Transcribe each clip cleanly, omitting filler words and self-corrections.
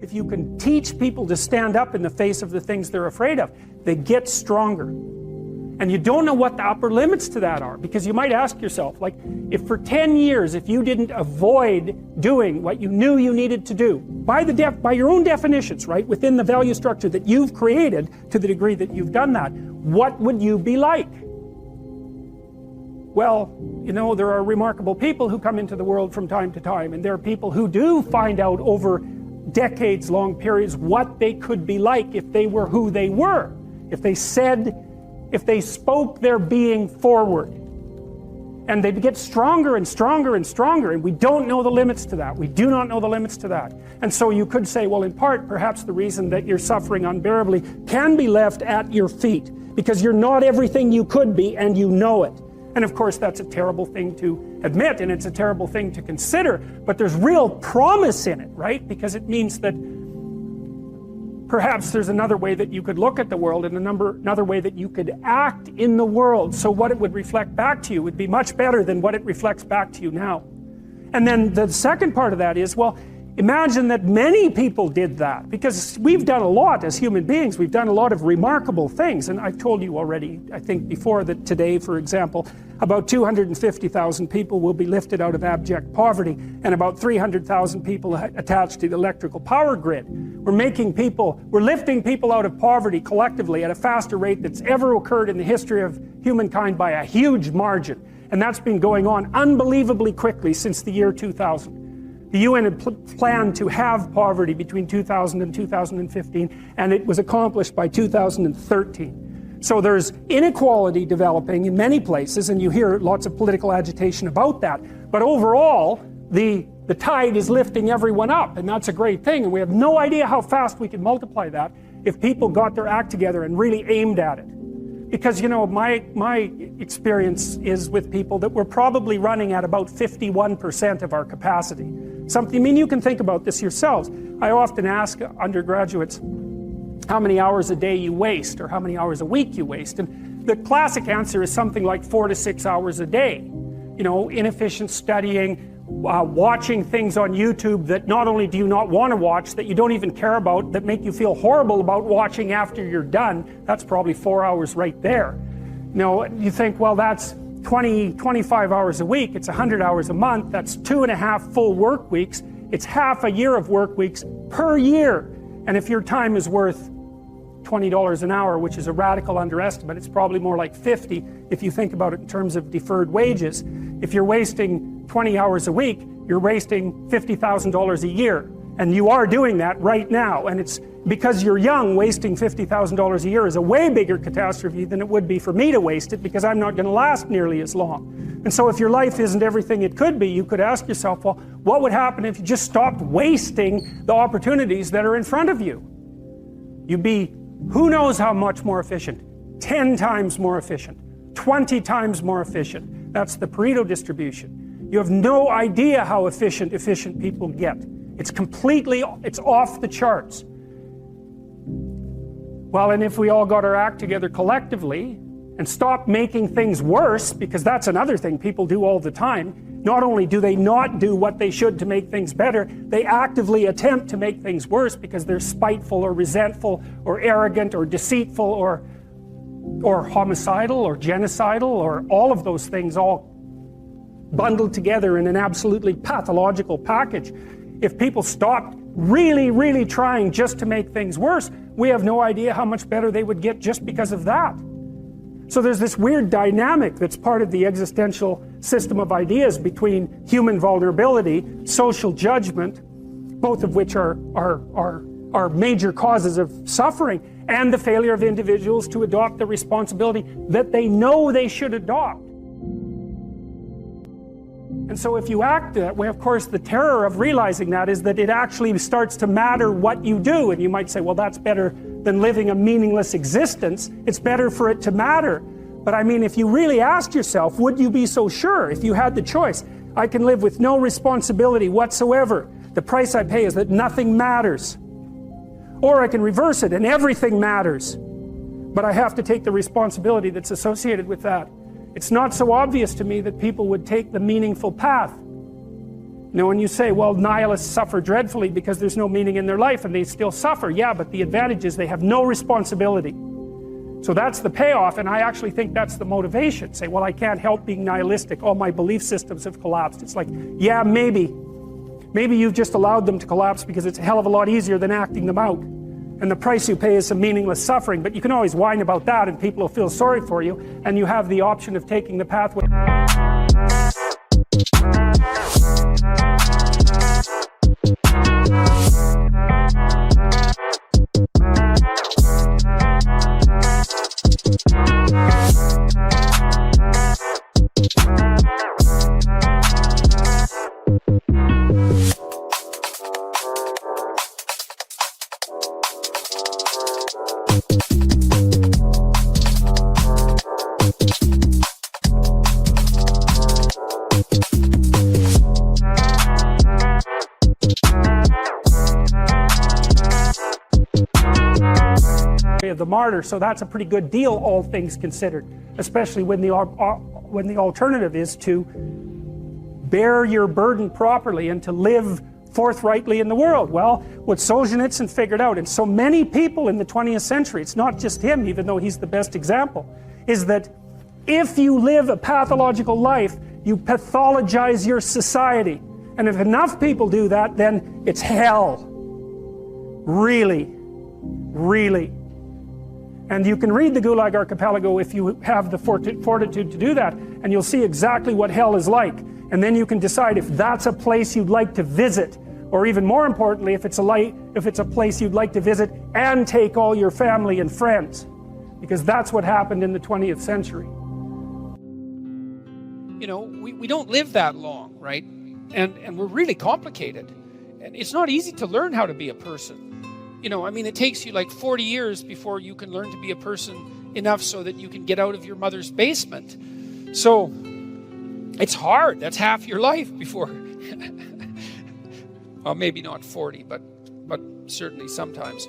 if you can teach people to stand up in the face of the things they're afraid of, they get stronger. And you don't know what the upper limits to that are, because you might ask yourself, like, if for 10 years, if you didn't avoid doing what you knew you needed to do, by your own definitions, right, within the value structure that you've created, to the degree that you've done that, what would you be like? Well, you know, there are remarkable people who come into the world from time to time, and there are people who do find out over decades-long periods what they could be like if they were who they were, if they spoke their being forward. And they get stronger and stronger and stronger, and we don't know the limits to that. We do not know the limits to that. And so you could say, well, in part, perhaps the reason that you're suffering unbearably can be left at your feet, because you're not everything you could be, and you know it. And of course, that's a terrible thing to admit, and it's a terrible thing to consider, but there's real promise in it, right? Because it means that perhaps there's another way that you could look at the world, and another way that you could act in the world, so what it would reflect back to you would be much better than what it reflects back to you now. And then the second part of that is, well, imagine that many people did that, because we've done a lot as human beings. We've done a lot of remarkable things, and I've told you already, I think before, that today, for example, about 250,000 people will be lifted out of abject poverty, and about 300,000 people attached to the electrical power grid. We're lifting people out of poverty collectively at a faster rate that's ever occurred in the history of humankind by a huge margin. And that's been going on unbelievably quickly since the year 2000. The UN had planned to have poverty between 2000 and 2015, and it was accomplished by 2013. So there's inequality developing in many places, and you hear lots of political agitation about that. But overall, the tide is lifting everyone up, and that's a great thing. And we have no idea how fast we can multiply that if people got their act together and really aimed at it. Because, you know, my experience is with people that we're probably running at about 51% of our capacity. I mean, you can think about this yourselves. I often ask undergraduates how many hours a day you waste, or how many hours a week you waste. And the classic answer is something like 4 to 6 hours a day. You know, inefficient studying, watching things on YouTube that not only do you not want to watch, that you don't even care about, that make you feel horrible about watching after you're done. That's probably 4 hours right there. You know, you think, well, that's 25 hours a week, it's 100 hours a month, that's 2.5 full work weeks, it's half a year of work weeks per year. And if your time is worth $20 an hour, which is a radical underestimate, it's probably more like 50 if you think about it in terms of deferred wages. If you're wasting 20 hours a week, you're wasting $50,000 a year. And you are doing that right now. And it's because you're young, wasting $50,000 a year is a way bigger catastrophe than it would be for me to waste it, because I'm not going to last nearly as long. And so if your life isn't everything it could be, you could ask yourself, well, what would happen if you just stopped wasting the opportunities that are in front of you? You'd be, who knows how much more efficient? 10 times more efficient, 20 times more efficient. That's the Pareto distribution. You have no idea how efficient people get. It's off the charts. Well, and if we all got our act together collectively and stopped making things worse, because that's another thing people do all the time. Not only do they not do what they should to make things better, they actively attempt to make things worse because they're spiteful or resentful or arrogant or deceitful or homicidal or genocidal, or all of those things all bundled together in an absolutely pathological package. If people stopped really, really trying just to make things worse, we have no idea how much better they would get just because of that. So there's this weird dynamic that's part of the existential system of ideas between human vulnerability, social judgment, both of which are major causes of suffering, and the failure of individuals to adopt the responsibility that they know they should adopt. And so if you act that way, of course, the terror of realizing that is that it actually starts to matter what you do. And you might say, well, that's better than living a meaningless existence. It's better for it to matter. But I mean, if you really asked yourself, would you be so sure if you had the choice? I can live with no responsibility whatsoever. The price I pay is that nothing matters. Or I can reverse it and everything matters. But I have to take the responsibility that's associated with that. It's not so obvious to me that people would take the meaningful path. You know, when you say, well, nihilists suffer dreadfully because there's no meaning in their life, and they still suffer. Yeah, but the advantage is they have no responsibility. So that's the payoff, and I actually think that's the motivation. Say, well, I can't help being nihilistic. All my belief systems have collapsed. It's like, yeah, maybe. Maybe you've just allowed them to collapse because it's a hell of a lot easier than acting them out. And the price you pay is some meaningless suffering, but you can always whine about that and people will feel sorry for you, and you have the option of taking the pathway. Of the martyr, so that's a pretty good deal, all things considered, especially when the alternative is to bear your burden properly and to live forthrightly in the world. Well, what Solzhenitsyn figured out, and so many people in the 20th century, it's not just him, even though he's the best example, is that if you live a pathological life, you pathologize your society. And if enough people do that, then it's hell. Really. Really. And you can read the Gulag Archipelago if you have the fortitude to do that, and you'll see exactly what hell is like. And then you can decide if that's a place you'd like to visit, or even more importantly, if it's a place you'd like to visit and take all your family and friends, because that's what happened in the 20th century. You know, we don't live that long, right? And we're really complicated. And it's not easy to learn how to be a person. You know, I mean, it takes you like 40 years before you can learn to be a person enough so that you can get out of your mother's basement. So it's hard. That's half your life before. Well, maybe not 40, but certainly sometimes.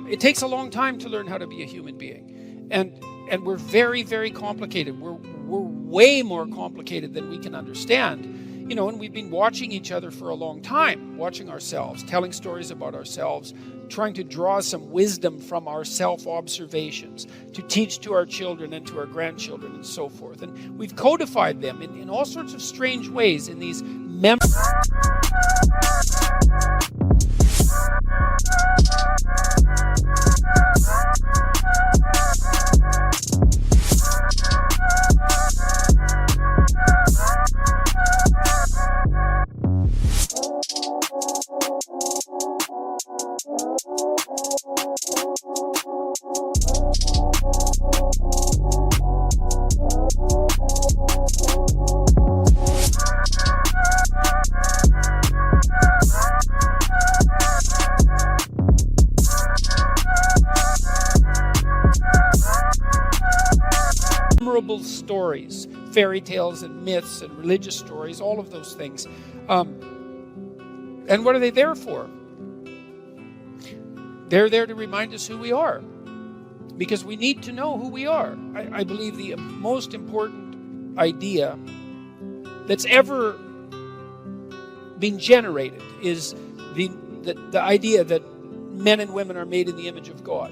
It takes a long time to learn how to be a human being. And we're very, very complicated. We're way more complicated than we can understand. You know, and we've been watching each other for a long time, watching ourselves, telling stories about ourselves, trying to draw some wisdom from our self-observations to teach to our children and to our grandchildren and so forth. And we've codified them in all sorts of strange ways in these memorable stories, fairy tales and myths and religious stories, all of those things. And what are they there for? They're there to remind us who we are, because we need to know who we are. I believe the most important idea that's ever been generated is the idea that men and women are made in the image of God.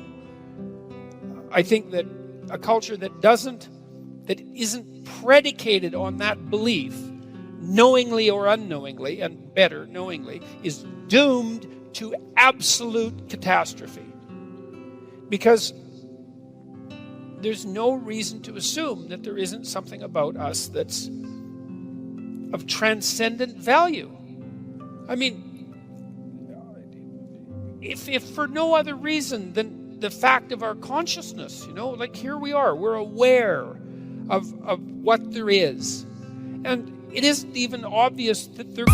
I think that a culture that isn't predicated on that belief, knowingly or unknowingly, and better knowingly, is doomed to absolute catastrophe. Because there's no reason to assume that there isn't something about us that's of transcendent value. I mean, if for no other reason than the fact of our consciousness, you know, like here we are, we're aware of what there is. And it isn't even obvious that there...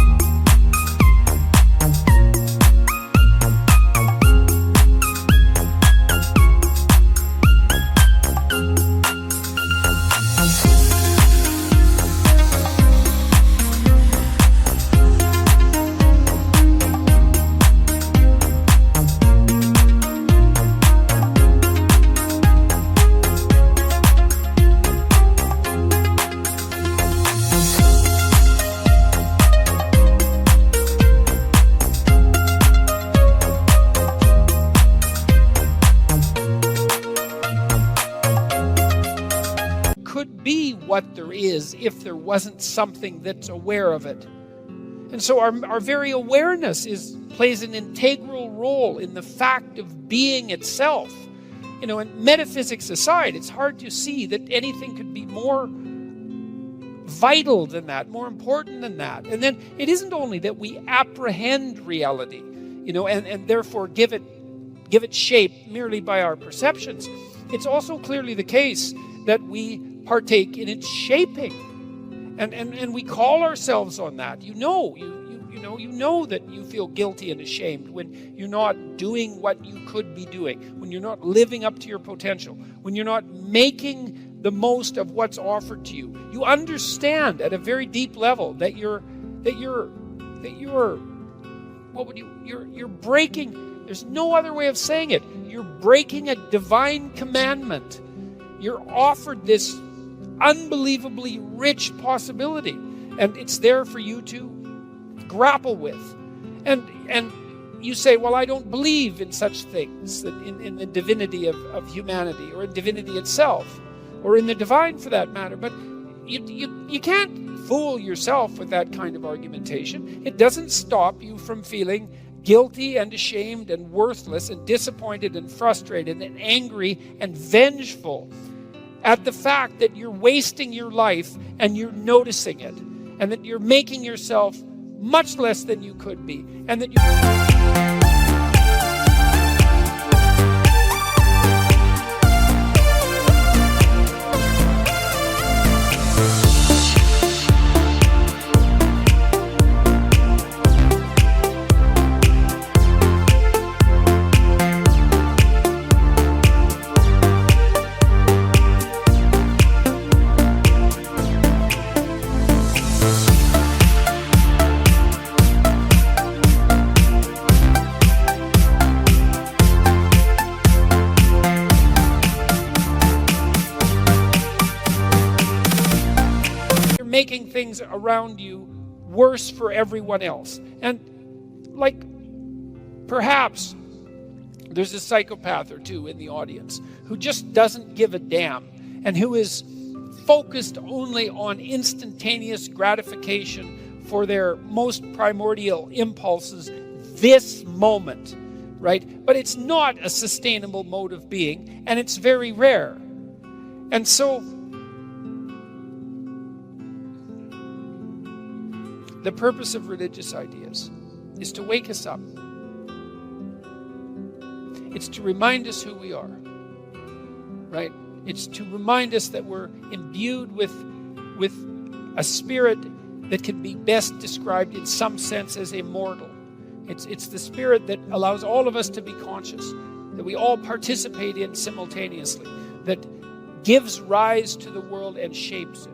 what there is if there wasn't something that's aware of it. And so our very awareness plays an integral role in the fact of being itself. And metaphysics aside, it's hard to see that anything could be more vital than that, more important than that. And then it isn't only that we apprehend reality, and therefore give it shape merely by our perceptions. It's also clearly the case that we partake in its shaping, and we call ourselves on that. You know that you feel guilty and ashamed when you're not doing what you could be doing, when you're not living up to your potential, when you're not making the most of what's offered to you. You understand at a very deep level that you're breaking. There's no other way of saying it. You're breaking a divine commandment. You're offered this unbelievably rich possibility, and it's there for you to grapple with. And you say, well, I don't believe in such things, in the divinity of humanity, or in divinity itself, or in the divine for that matter. But you can't fool yourself with that kind of argumentation. It doesn't stop you from feeling guilty and ashamed and worthless and disappointed and frustrated and angry and vengeful at the fact that you're wasting your life and you're noticing it, and that you're making yourself much less than you could be, and that making things around you worse for everyone else. And perhaps there's a psychopath or two in the audience who just doesn't give a damn, and who is focused only on instantaneous gratification for their most primordial impulses this moment, right? But it's not a sustainable mode of being, and it's very rare. And so the purpose of religious ideas is to wake us up. It's to remind us who we are, right? It's to remind us that we're imbued with a spirit that can be best described in some sense as immortal. It's the spirit that allows all of us to be conscious, that we all participate in simultaneously, that gives rise to the world and shapes it.